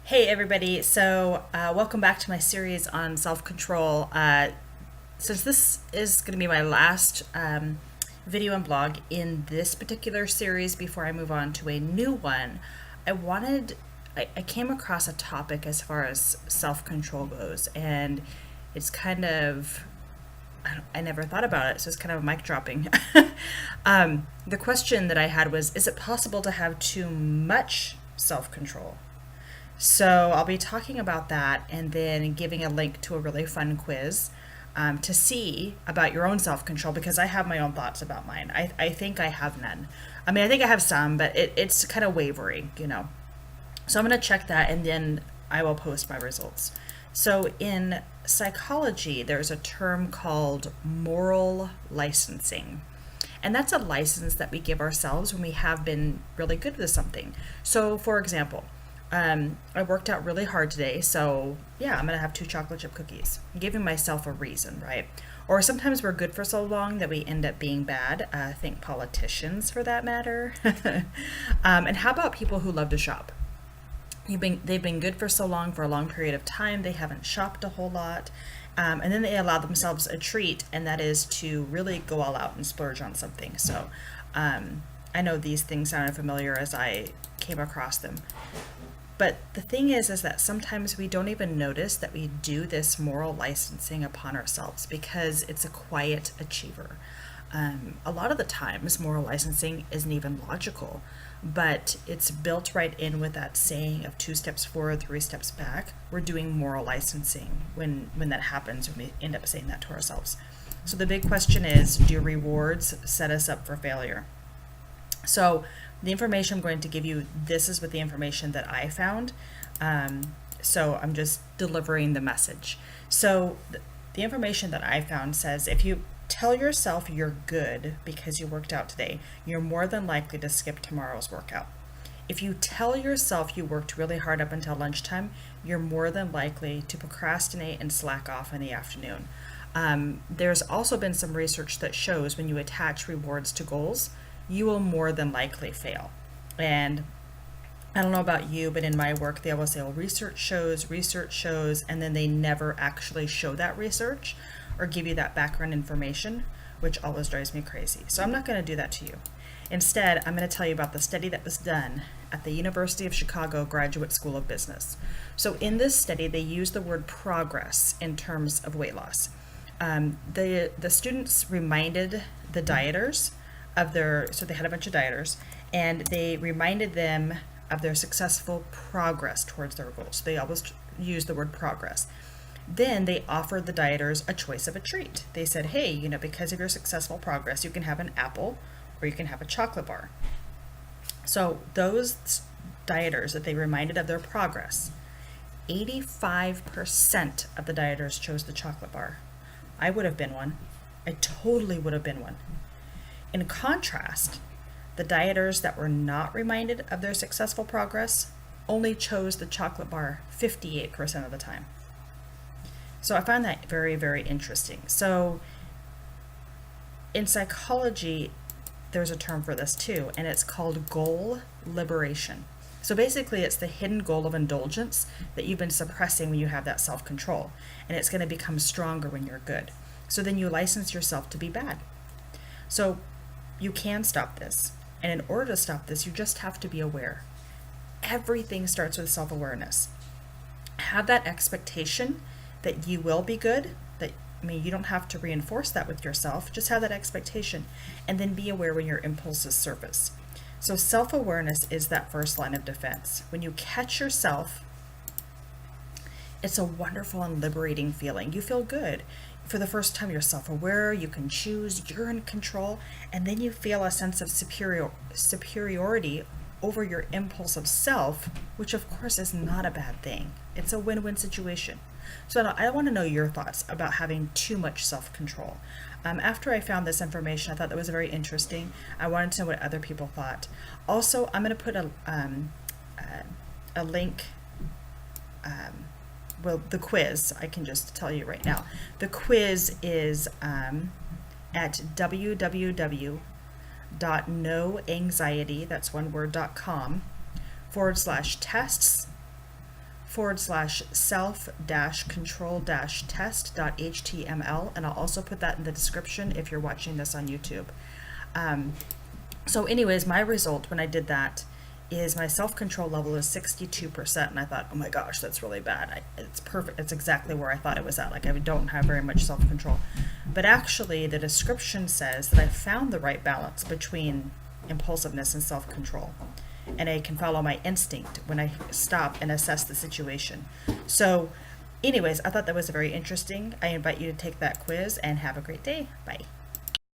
Hey everybody, welcome back to my series on self-control. Since this is going to be my last video and blog in this particular series before I move on to a new one, I came across a topic as far as self-control goes, and it's kind of, I never thought about it, so it's kind of mic dropping. The question that I had was, is it possible to have too much self-control? So I'll be talking about that and then giving a link to a really fun quiz to see about your own self control because I have my own thoughts about mine. I think I have none. I mean, I think I have some, but it's kind of wavering. So I'm going to check that and then I will post my results. So in psychology, there's a term called moral licensing. And that's a license that we give ourselves when we have been really good with something. So, for example, I worked out really hard today, so yeah, I'm gonna have 2 chocolate chip cookies. I'm giving myself a reason, right? Or sometimes we're good for so long that we end up being bad. Think politicians for that matter. And how about people who love to shop? They've been good for so long, for a long period of time, they haven't shopped a whole lot. And then they allow themselves a treat, and that is to really go all out and splurge on something. So I know these things sounded familiar as I came across them. But the thing is that sometimes we don't even notice that we do this moral licensing upon ourselves because it's a quiet achiever. A lot of the times, moral licensing isn't even logical, but it's built right in with that saying of 2 steps forward, 3 steps back. We're doing moral licensing when that happens, when we end up saying that to ourselves. So the big question is, do rewards set us up for failure? So the information I'm going to give you, this is with the information that I found. So I'm just delivering the message. So the information that I found says if you tell yourself you're good because you worked out today, you're more than likely to skip tomorrow's workout. If you tell yourself you worked really hard up until lunchtime, you're more than likely to procrastinate and slack off in the afternoon. There's also been some research that shows when you attach rewards to goals, you will more than likely fail. And I don't know about you, but in my work, they always say, well, research shows, and then they never actually show that research or give you that background information, which always drives me crazy. So I'm not going to do that to you. Instead, I'm going to tell you about the study that was done at the University of Chicago Graduate School of Business. So in this study, they used the word progress in terms of weight loss. The students reminded the dieters so they had a bunch of dieters, and they reminded them of their successful progress towards their goals. They always use the word progress. Then they offered the dieters a choice of a treat. They said, hey, because of your successful progress, you can have an apple or you can have a chocolate bar. So those dieters that they reminded of their progress, 85% of the dieters chose the chocolate bar. I would have been one. I totally would have been one. In contrast, the dieters that were not reminded of their successful progress only chose the chocolate bar 58% of the time. So I found that very, very interesting. So in psychology, there's a term for this too, and it's called goal liberation. So basically, it's the hidden goal of indulgence that you've been suppressing when you have that self-control, and it's going to become stronger when you're good. So then you license yourself to be bad. So you can stop this. And in order to stop this, you just have to be aware. Everything starts with self-awareness. Have that expectation that you will be good. You don't have to reinforce that with yourself. Just have that expectation. And then be aware when your impulses surface. So self-awareness is that first line of defense. When you catch yourself, it's a wonderful and liberating feeling. You feel good. For the first time, you're self-aware, you can choose, you're in control, and then you feel a sense of superiority over your impulsive self, which of course is not a bad thing. It's a win-win situation. So I want to know your thoughts about having too much self-control. After I found this information, I thought that was very interesting. I wanted to know what other people thought. Also, I'm going to put a link. Well, the quiz, I can just tell you right now. The quiz is at www.noanxiety, that's one word, .com /tests /self-control-test.html, and I'll also put that in the description if you're watching this on YouTube. So anyways, my result when I did that is my self-control level is 62%, and I thought, oh my gosh, that's really bad. It's perfect. It's exactly where I thought it was at. Like, I don't have very much self-control. But actually, the description says that I found the right balance between impulsiveness and self-control, and I can follow my instinct when I stop and assess the situation. So anyways, I thought that was very interesting. I invite you to take that quiz and have a great day. Bye.